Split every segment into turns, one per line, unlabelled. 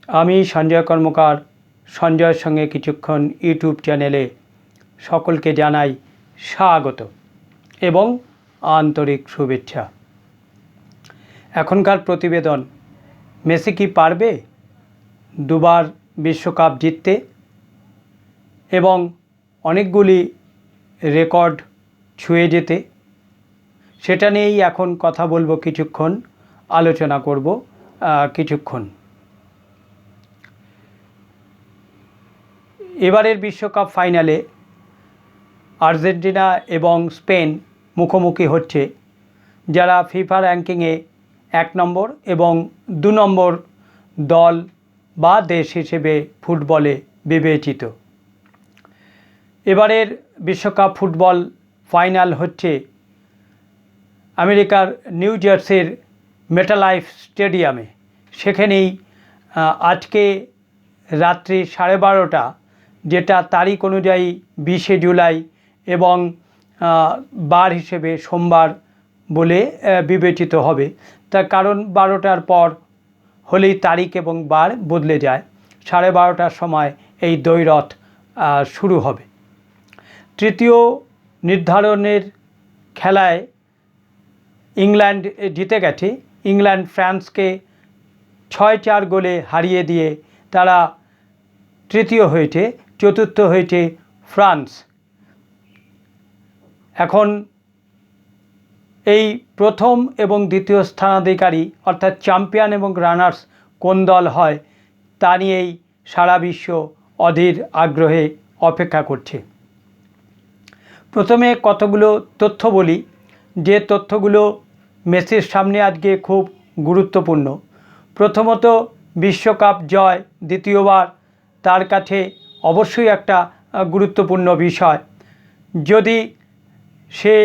আমি সঞ্জয় কর্মকার সঞ্জয়ের সঙ্গে কিছুক্ষণ ইউটিউব চ্যানেলে সকলকে জানাই স্বাগত এবং আন্তরিক শুভেচ্ছা। এখনকার প্রতিবেদন, মেসি কি পারবে দুবার বিশ্বকাপ জিততে এবং অনেকগুলি রেকর্ড ছুঁয়ে যেতে? সেটা নিয়েই এখন কথা বলবো, কিছুক্ষণ আলোচনা করব কিছুক্ষণ। এবারের বিশ্বকাপ ফাইনালে আর্জেন্টিনা এবং স্পেন মুখোমুখি হচ্ছে, যারা ফিফা র্যাঙ্কিংয়ে 1 নম্বর এবং 2 নম্বর দল বা দেশ হিসেবে ফুটবলে বিবেচিত। এবারের বিশ্বকাপ ফুটবল ফাইনাল হচ্ছে আমেরিকার নিউ জার্সির মেটালাইফ স্টেডিয়ামে। সেখানেই আজকে রাত্রি 12:30, যেটা তারিখ অনুযায়ী 20শে জুলাই এবং বার হিসেবে সোমবার বলে বিবেচিত হবে। তার কারণ 12টার পর হলেই তারিখ এবং বার বদলে যায়। 12:30টার সময় এই দ্বৈরথ শুরু হবে। তৃতীয় নির্ধারণের খেলায় ইংল্যান্ড জিতে গেছে। ইংল্যান্ড ফ্রান্সকে 6-4 গোলে হারিয়ে দিয়ে তারা তৃতীয় হয়েছে। চতুর্থ হয়েছে ফ্রান্স। এখন এই প্রথম এবং দ্বিতীয় স্থানাধিকারী অর্থাৎ চ্যাম্পিয়ন এবং রানার্স কোন দল হয় তা নিয়েই সারা বিশ্ব অধীর আগ্রহে অপেক্ষা করছে। প্রথমে কতগুলো তথ্য বলি, যে তথ্যগুলো মেসির সামনে আজকে খুব গুরুত্বপূর্ণ। প্রথমত, বিশ্বকাপ জয় দ্বিতীয়বার তার কাছে অবশ্যই একটা গুরুত্বপূর্ণ বিষয়। যদি সে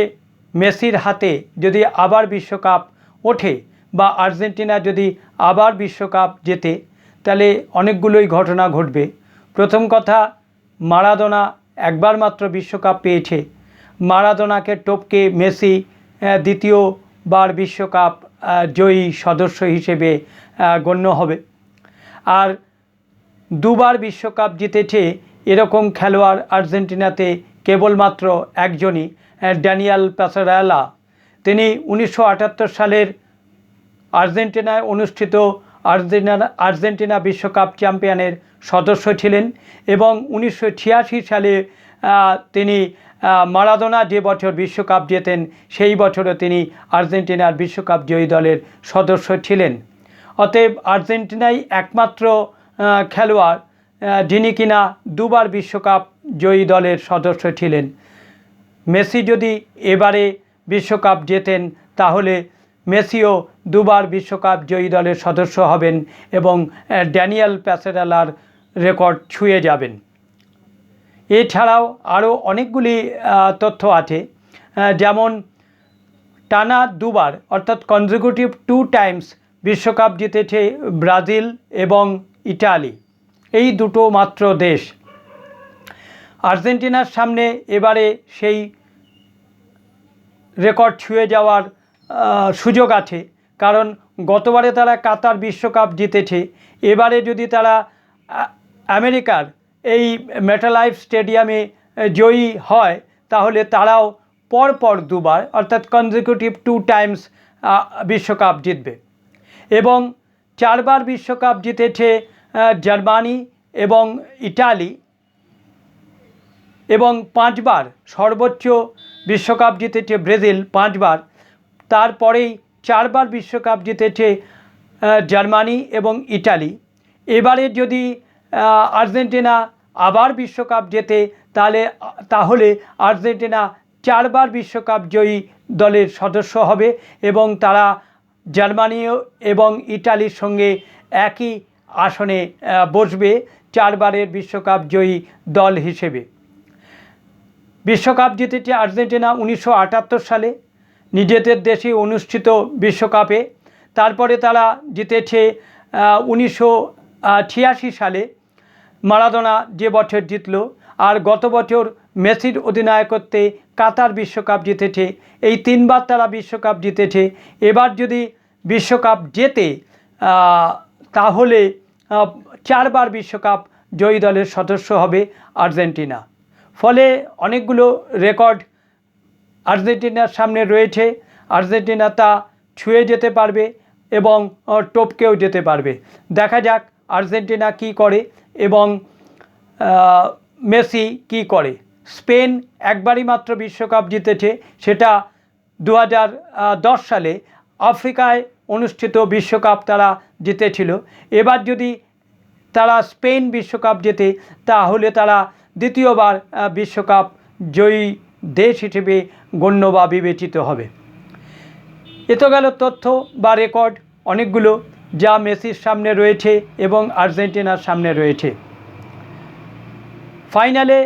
মেসির হাতে যদি আবার বিশ্বকাপ ওঠে বা আর্জেন্টিনা যদি আবার বিশ্বকাপ জেতে, তাহলে অনেকগুলোই ঘটনা ঘটবে। প্রথম কথা, মারাদোনা একবার মাত্র বিশ্বকাপ পেয়েছে। মারাদোনাকে টপকে মেসি দ্বিতীয়বার বিশ্বকাপ জয়ী সদস্য হিসেবে গণ্য হবে। আর দুবার বিশ্বকাপ জিতেছে এরকম খেলোয়াড় আর্জেন্টিনাতে কেবলমাত্র একজনই, ড্যানিয়েল পাসেরেলা। তিনি 1978 সালের আর্জেন্টিনায় অনুষ্ঠিত আর্জেন্টিনা বিশ্বকাপ চ্যাম্পিয়নের সদস্য ছিলেন এবং 1986 সালে তিনি মারাদোনা যে বছর বিশ্বকাপ জেতেন সেই বছরও তিনি আর্জেন্টিনার বিশ্বকাপ জয়ী দলের সদস্য ছিলেন। অতএব আর্জেন্টিনাই একমাত্র খেলোয়াড় যিনি কিনা দুবার বিশ্বকাপ জয়ী দলের সদস্য ছিলেন। মেসি যদি এবারে বিশ্বকাপ জেতেন তাহলে মেসিও দুবার বিশ্বকাপ জয়ী দলের সদস্য হবেন এবং ড্যানিয়েল পাসেরেলার রেকর্ড ছুঁয়ে যাবেন। এছাড়াও আরও অনেকগুলি তথ্য আছে, যেমন টানা দুবার অর্থাৎ কনজিকিউটিভ 2 টাইমস বিশ্বকাপ জিতেছে ব্রাজিল এবং ইটালি, এই দুটো মাত্র দেশ। আর্জেন্টিনার সামনে এবারে সেই রেকর্ড ছুঁয়ে যাওয়ার সুযোগ আছে, কারণ গতবারে তারা কাতার বিশ্বকাপ জিতেছে। এবারে যদি তারা আমেরিকার এই মেটালাইফ স্টেডিয়ামে জয়ী হয় তাহলে তারাও পরপর দুবার অর্থাৎ কনজিকিউটিভ 2 টাইমস বিশ্বকাপ জিতবে। এবং 4বার বিশ্বকাপ জিতেছে জার্মানি এবং ইটালি এবং 5বার সর্বোচ্চ বিশ্বকাপ জিতেছে ব্রাজিল 5বার। তারপরেই 4বার বিশ্বকাপ জিতেছে জার্মানি এবং ইটালি। এবারে যদি আর্জেন্টিনা আবার বিশ্বকাপ জেতে তাহলে আর্জেন্টিনা 4বার বিশ্বকাপ জয়ী দলের সদস্য হবে এবং তারা জার্মানি এবং ইটালির সঙ্গে একই আসনে বসবে 4বারের বিশ্বকাপ জয়ী দল হিসেবে। বিশ্বকাপ জিতেছে আর্জেন্টিনা 1978 সালে নিজেদের দেশে অনুষ্ঠিত বিশ্বকাপে। তারপরে তারা জিতেছে 1986 সালে, মারাদোনা যে বছর জিতল। আর গত বছর মেসির অধিনায়কত্বে কাতার বিশ্বকাপ জিতেছে। এই 3বার তারা বিশ্বকাপ জিতেছে। এবার যদি বিশ্বকাপ জেতে তাহলে 4বার বিশ্বকাপ জয়ী দলের সদস্য হবে আর্জেন্টিনা। ফলে অনেকগুলো রেকর্ড আর্জেন্টিনার সামনে রয়েছে। আর্জেন্টিনা তা ছুঁয়ে যেতে পারবে এবং টপকেও যেতে পারবে। দেখা যাক আর্জেন্টিনা কি করে এবং মেসি কি করে। স্পেন একবারই মাত্র বিশ্বকাপ জিতেছে, সেটা 2010 সালে আফ্রিকায় অনুষ্ঠিত বিশ্বকাপ তারা জিতেছিল। এবার যদি তারা স্পেন বিশ্বকাপ জেতে তাহলে তারা দ্বিতীয়বার বিশ্বকাপ জয়ী দেশ হিসেবে গণ্য বা বিবেচিত হবে। এ তো গেল তথ্য বা রেকর্ড অনেকগুলো যা মেসির সামনে রয়েছে এবং আর্জেন্টিনার সামনে রয়েছে। ফাইনালে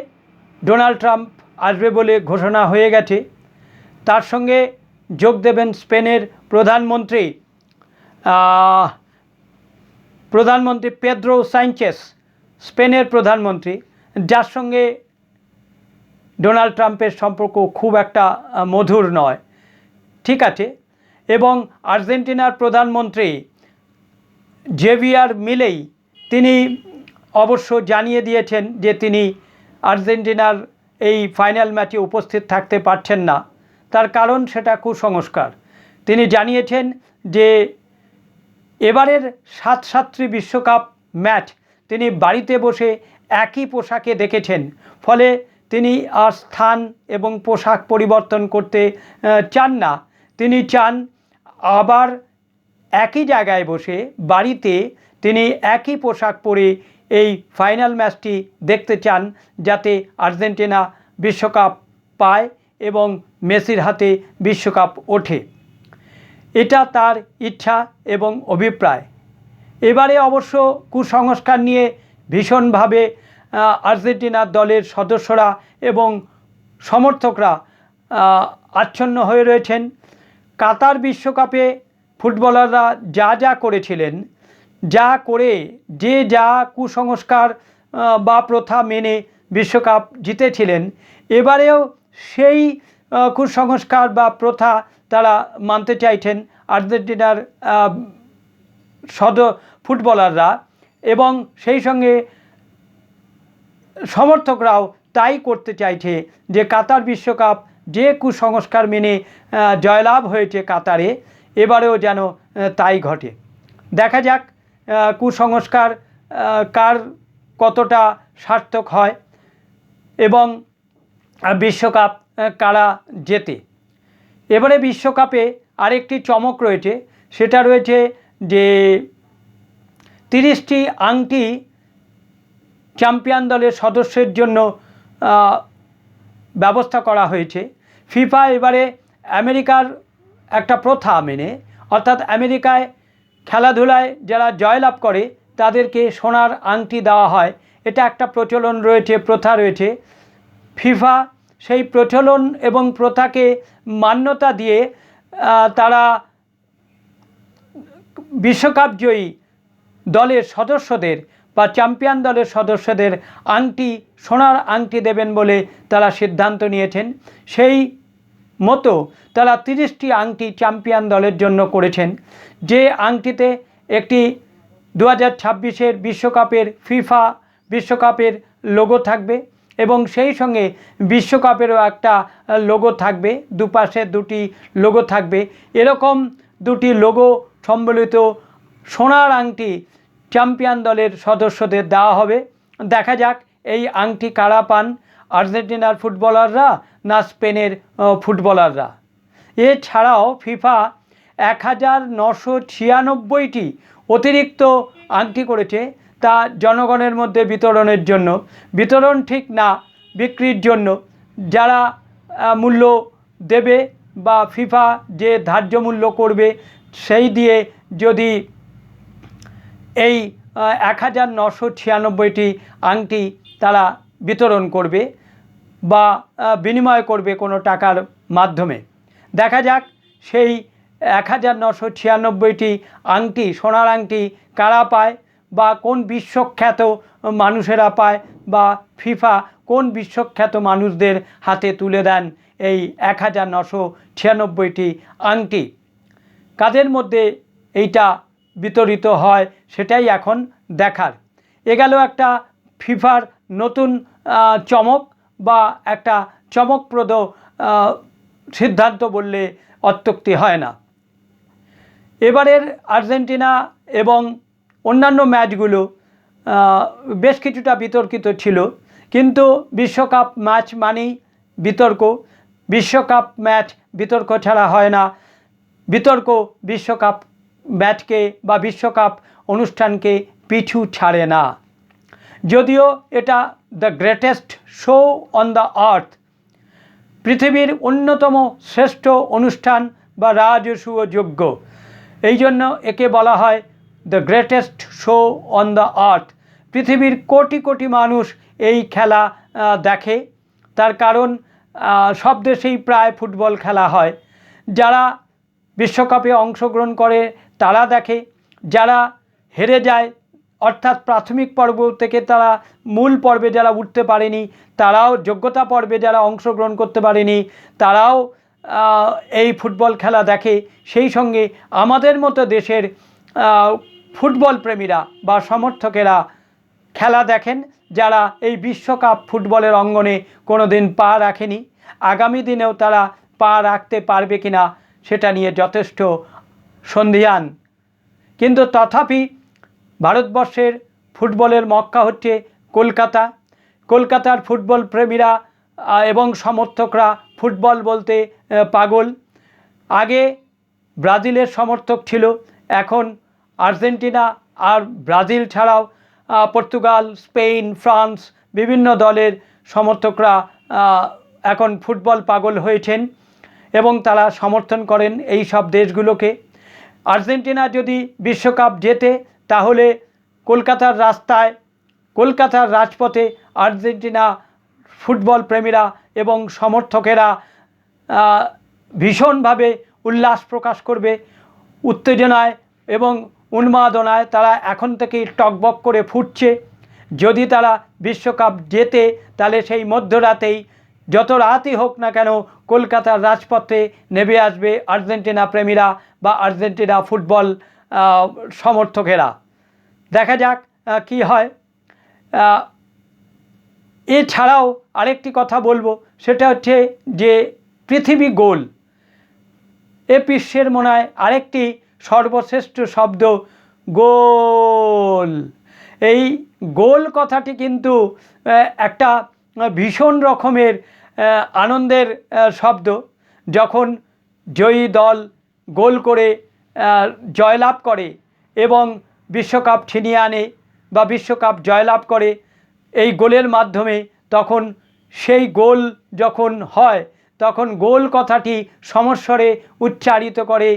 ডোনাল্ড ট্রাম্প আসবে বলে ঘোষণা হয়ে গেছে। তার সঙ্গে যোগ দেবেন স্পেনের প্রধানমন্ত্রী পেদ্রো সানচেস, স্পেনের প্রধানমন্ত্রী, যার সঙ্গে ডোনাল্ড ট্রাম্পের সম্পর্ক খুব একটা মধুর নয়, ঠিক আছে। এবং আর্জেন্টিনার প্রধানমন্ত্রী জেভিয়ার মিলেই তিনি অবশ্য জানিয়ে দিয়েছেন যে তিনি আর্জেন্টিনার এই ফাইনাল ম্যাচে উপস্থিত থাকতে পারছেন না। তার কারণ সেটা কুসংস্কার। তিনি জানিয়েছেন যে এবারের 7 বিশ্বকাপ ম্যাচ তিনি বাড়িতে বসে একই পোশাকে দেখেছেন। ফলে তিনি আর স্থান এবং পোশাক পরিবর্তন করতে চান না। তিনি চান আবার একই জায়গায় বসে বাড়িতে তিনি একই পোশাক পরে এই ফাইনাল ম্যাচটি দেখতে চান, যাতে আর্জেন্টিনা বিশ্বকাপ পায় এবং মেসির হাতে বিশ্বকাপ ওঠে। এটা তার ইচ্ছা এবং অভিপ্রায়। এবারে অবশ্য কুসংস্কার নিয়ে ভীষণভাবে আর্জেন্টিনার দলের সদস্যরা এবং সমর্থকরা আচ্ছন্ন হয়ে রয়েছেন। কাতার বিশ্বকাপে ফুটবলাররা যা যা করেছিলেন, যা করে যা কুসংস্কার বা প্রথা মেনে বিশ্বকাপ জিতেছিলেন, এবারেও সেই কুসংস্কার বা প্রথা তারা মানতে চাইছেন আর্জেন্টিনার ফুটবলাররা, এবং সেই সঙ্গে সমর্থকরাও তাই করতে চাইছে যে কাতার বিশ্বকাপ যে কুসংস্কার মেনে জয়লাভ হয়েছে কাতারে, এবারেও যেন তাই ঘটে। দেখা যাক কুসংস্কার কার কতটা সার্থক হয় এবং বিশ্বকাপ কারা জেতে। এবারে বিশ্বকাপে আরেকটি চমক রয়েছে, সেটা রয়েছে যে 30টি আংটি চ্যাম্পিয়ন দলের সদস্যের জন্য ব্যবস্থা করা হয়েছে। ফিফা এবারে আমেরিকার একটা প্রথা মেনে, অর্থাৎ আমেরিকায় খেলাধুলায় যারা জয়লাভ করে তাদেরকে সোনার আংটি দেওয়া হয়। এটা একটা প্রচলন রয়েছে, প্রথা রয়েছে। ফিফা সেই প্রচলন এবং প্রথাকে মান্যতা দিয়ে তারা বিশ্বকাপ জয়ী দলের সদস্যদের বা চ্যাম্পিয়ন দলের সদস্যদের আংটি, সোনার আংটি দেবেন বলে তারা সিদ্ধান্ত নিয়েছেন। সেই মতো তারা 30টি আংটি চ্যাম্পিয়ন দলের জন্য করেছেন। যে আংটিতে একটি 2026 বিশ্বকাপের ফিফা বিশ্বকাপের লোগো থাকবে এবং সেই সঙ্গে বিশ্বকাপেরও একটা লোগো থাকবে, দুপাশে দুটি লোগো থাকবে। এরকম দুটি লোগো সম্বলিত সোনার আংটি চ্যাম্পিয়ন দলের সদস্যদের দেওয়া হবে। দেখা যাক এই আংটি কারা পান, আর্জেন্টিনার ফুটবলাররা না স্পেনের ফুটবলাররা। এছাড়াও ফিফা 1996টি অতিরিক্ত আংটি করেছে, তা জনগণের মধ্যে বিতরণের জন্য, বিতরণ ঠিক না, বিক্রির জন্য। যারা মূল্য দেবে বা ফিফা যে ধার্য মূল্য করবে সেই দিয়ে যদি এই 1996টি আংটি তারা বিতরণ করবে বা বিনিময় করবে কোনো টাকার মাধ্যমে। দেখা যাক সেই 1996টি আংটি, সোনার আংটি কারা পায় বা কোন বিশ্বখ্যাত মানুষেরা পায় বা ফিফা কোন বিশ্বখ্যাত মানুষদের হাতে তুলে দেন এই 1996টি আংটি। কাদের মধ্যে এইটা বিতরিত হয় সেটাই এখন দেখার। এ গেল একটা ফিফার নতুন চমক বা একটা চমকপ্রদ সিদ্ধান্ত বললে অত্যুক্তি হয় না। এবারের আর্জেন্টিনা এবং অন্যান্য ম্যাচগুলো বেশ কিছুটা বিতর্কিত ছিল, কিন্তু বিশ্বকাপ ম্যাচ মানেই বিতর্ক। বিশ্বকাপ ম্যাচ বিতর্ক ছাড়া হয় না। বিতর্ক বিশ্বকাপ ম্যাচকে বা বিশ্বকাপ অনুষ্ঠানকে পিছু ছাড়ে না। যদিও এটা the greatest show on the earth, পৃথিবীর অন্যতম শ্রেষ্ঠ অনুষ্ঠান বা রাজসূয় যজ্ঞ, এই জন্য একে বলা হয় the greatest show on the earth. পৃথিবীর কোটি কোটি মানুষ এই খেলা দেখে। তার কারণ সব দেশেই প্রায় ফুটবল খেলা হয়। যারা বিশ্বকাপে অংশগ্রহণ করে তারা দেখে, যারা হেরে যায় অর্থাৎ প্রাথমিক পর্ব থেকে তারা মূল পর্বে যারা উঠতে পারেনি, তারাও যোগ্যতা পর্বে যারা অংশগ্রহণ করতে পারেনি, তারাও এই ফুটবল খেলা দেখে। সেই সঙ্গে আমাদের মতো দেশের ফুটবল প্রেমীরা বা সমর্থকেরা খেলা দেখেন, যারা এই বিশ্বকাপ ফুটবলের অঙ্গনে কোনো দিন পা রাখেনি। আগামী দিনেও তারা পা রাখতে পারবে কিনা সেটা নিয়ে যথেষ্ট সন্দিহান। কিন্তু তথাপি ভারতবর্ষের ফুটবলের মক্কা হচ্ছে কলকাতা। কলকাতার ফুটবল প্রেমীরা এবং সমর্থকরা ফুটবল বলতে পাগল। আগে ব্রাজিলের সমর্থক ছিল, এখন আর্জেন্টিনা আর ব্রাজিল ছাড়াও পর্তুগাল, স্পেন, ফ্রান্স বিভিন্ন দলের সমর্থকরা এখন ফুটবল পাগল হয়েছেন এবং তারা সমর্থন করেন এই সব দেশগুলোকে। আর্জেন্টিনা যদি বিশ্বকাপ জেতে তাহলে কলকাতার রাস্তায়, কলকাতার রাজপথে আর্জেন্টিনা ফুটবল প্রেমীরা এবং সমর্থকেরা ভীষণভাবে উল্লাস প্রকাশ করবে। উত্তেজনায় এবং উন্মাদনায় তারা এখন থেকেই টকবক করে ফুটছে। যদি তারা বিশ্বকাপ জেতে তাহলে সেই মধ্যরাতেই, যত রাতই হোক না কেন, কলকাতার রাজপথে নেমে আসবে আর্জেন্টিনা প্রেমীরা বা আর্জেন্টিনা ফুটবল সমর্থকেরা। দেখা যাক কি হয়। এছাড়াও আরেকটি কথা বলবো, সেটা হচ্ছে যে পৃথিবী গোল। এ বিশ্বের মনে হয় আরেকটি সর্বশ্রেষ্ঠ শব্দ গোল। এই গোল কথাটি কিন্তু একটা ভীষণ রকমের আনন্দের শব্দ। যখন জয়ী দল গোল করে জয়লাভ করে এবং বিশ্বকাপ ছিনিয়ে আনে বা বিশ্বকাপ জয়লাভ করে এই গোলের মাধ্যমে, তখন সেই গোল যখন হয় তখন গোল কথাটি সমস্বরে উচ্চারিত করে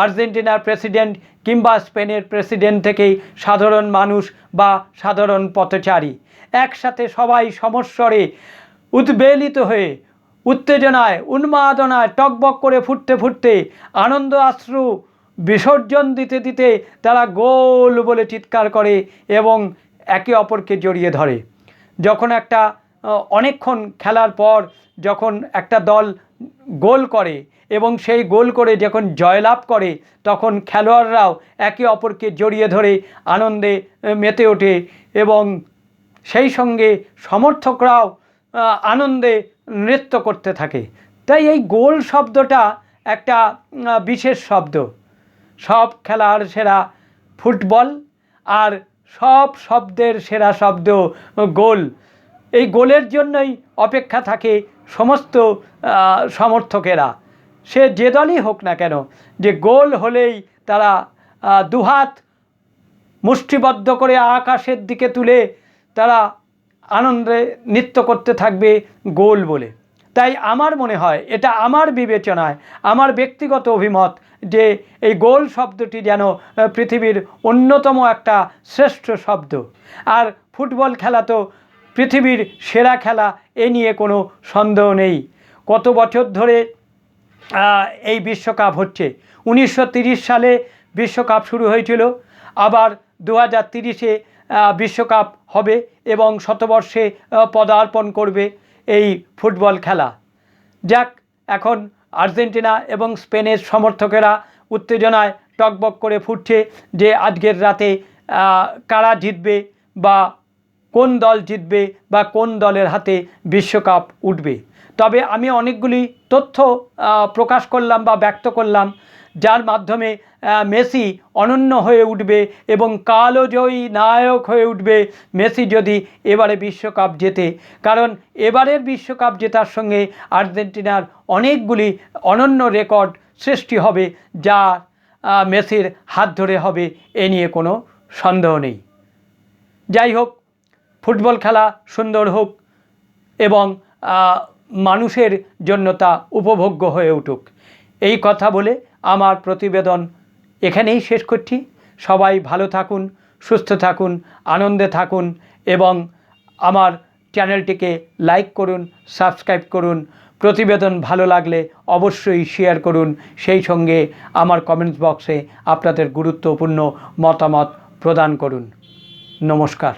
আর্জেন্টিনার প্রেসিডেন্ট কিংবা স্পেনের প্রেসিডেন্ট থেকে সাধারণ মানুষ বা সাধারণ পথচারী একসাথে সবাই সমস্বরে উদ্বেলিত হয়ে উত্তেজনায় উন্মাদনায় টকবক করে ফুটতে ফুটতে আনন্দ অশ্রু বিসর্জন দিতে দিতে তারা গোল বলে চিৎকার করে এবং একে অপরকে জড়িয়ে ধরে। যখন একটা অনেকক্ষণ খেলার পর যখন একটা দল গোল করে এবং সেই গোল করে যখন জয়লাভ করে, তখন খেলোয়াড়রাও একে অপরকে জড়িয়ে ধরে আনন্দে মেতে ওঠে এবং সেই সঙ্গে সমর্থকরাও আনন্দে নৃত্য করতে থাকে। তাই এই গোল শব্দটা একটা বিশেষ শব্দ। সব খেলার সেরা ফুটবল আর সব শব্দের সেরা শব্দ গোল। এই গোলের জন্যই অপেক্ষা থাকে সমস্ত সমর্থকেরা, সে যে দলই হোক না কেন, যে গোল হলেই তারা দুহাত মুষ্টিবদ্ধ করে আকাশের দিকে তুলে তারা আনন্দে নৃত্য করতে থাকবে গোল বলে। তাই আমার মনে হয়, এটা আমার বিবেচনায়, আমার ব্যক্তিগত অভিমত, যে এই গোল শব্দটি যেন পৃথিবীর অন্যতম একটা শ্রেষ্ঠ শব্দ। আর ফুটবল খেলা তো পৃথিবীর সেরা খেলা, এ নিয়ে কোনো সন্দেহ নেই। কত বছর ধরে এই বিশ্বকাপ হচ্ছে। 1930 সালে বিশ্বকাপ শুরু হয়েছিল, আবার 2030-এ বিশ্বকাপ হবে এবং শতবর্ষে পদার্পণ করবে এই ফুটবল খেলা। যাক, এখন আর্জেন্টিনা এবং স্পেনের সমর্থকেরা উত্তেজনায় টকবক করে ফুটছে যে আজকের রাতে কারা জিতবে বা কোন দল জিতবে বা কোন দলের হাতে বিশ্বকাপ উঠবে। তবে আমি অনেকগুলি তথ্য প্রকাশ করলাম বা ব্যক্ত করলাম, যার মাধ্যমে মেসি অনন্য হয়ে উঠবে এবং কালজয়ী নায়ক হয়ে উঠবে মেসি যদি এবারে বিশ্বকাপ জেতে। কারণ এবারের বিশ্বকাপ জেতার সঙ্গে আর্জেন্টিনার অনেকগুলি অনন্য রেকর্ড সৃষ্টি হবে, যা মেসির হাত ধরে হবে, এ নিয়ে কোনো সন্দেহ নেই। যাই হোক, ফুটবল খেলা সুন্দর হোক এবং মানুষের জন্য তা উপভোগ্য হয়ে উঠুক, এই কথা বলে আমার প্রতিবেদন এখানেই শেষ করছি। সবাই ভালো থাকুন, সুস্থ থাকুন, আনন্দে থাকুন এবং আমার চ্যানেলটিকে লাইক করুন, সাবস্ক্রাইব করুন। প্রতিবেদন ভালো লাগলে অবশ্যই শেয়ার করুন। সেই সঙ্গে আমার কমেন্টস বক্সে আপনাদের গুরুত্বপূর্ণ মতামত প্রদান করুন। নমস্কার।